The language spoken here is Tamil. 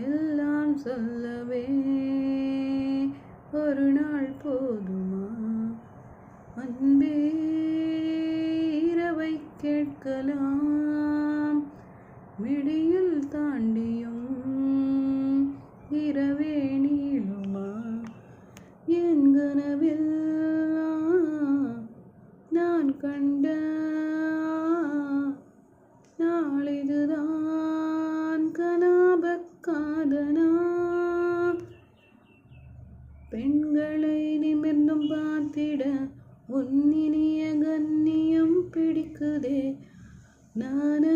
எல்லாம் சொல்லவே ஒரு நாள் போதுமா அன்பே இரவை கேட்கலாம் விடியில் தாண்டியும் இரவே நீளுமா என் கனவில் நான் கண்ட நாளிதுதான் கனாபக்காதனா பெண்களை நிமிர்ந்தும் பார்த்திட உன்னினிய கண்ணியம் பிடிக்குதே நானா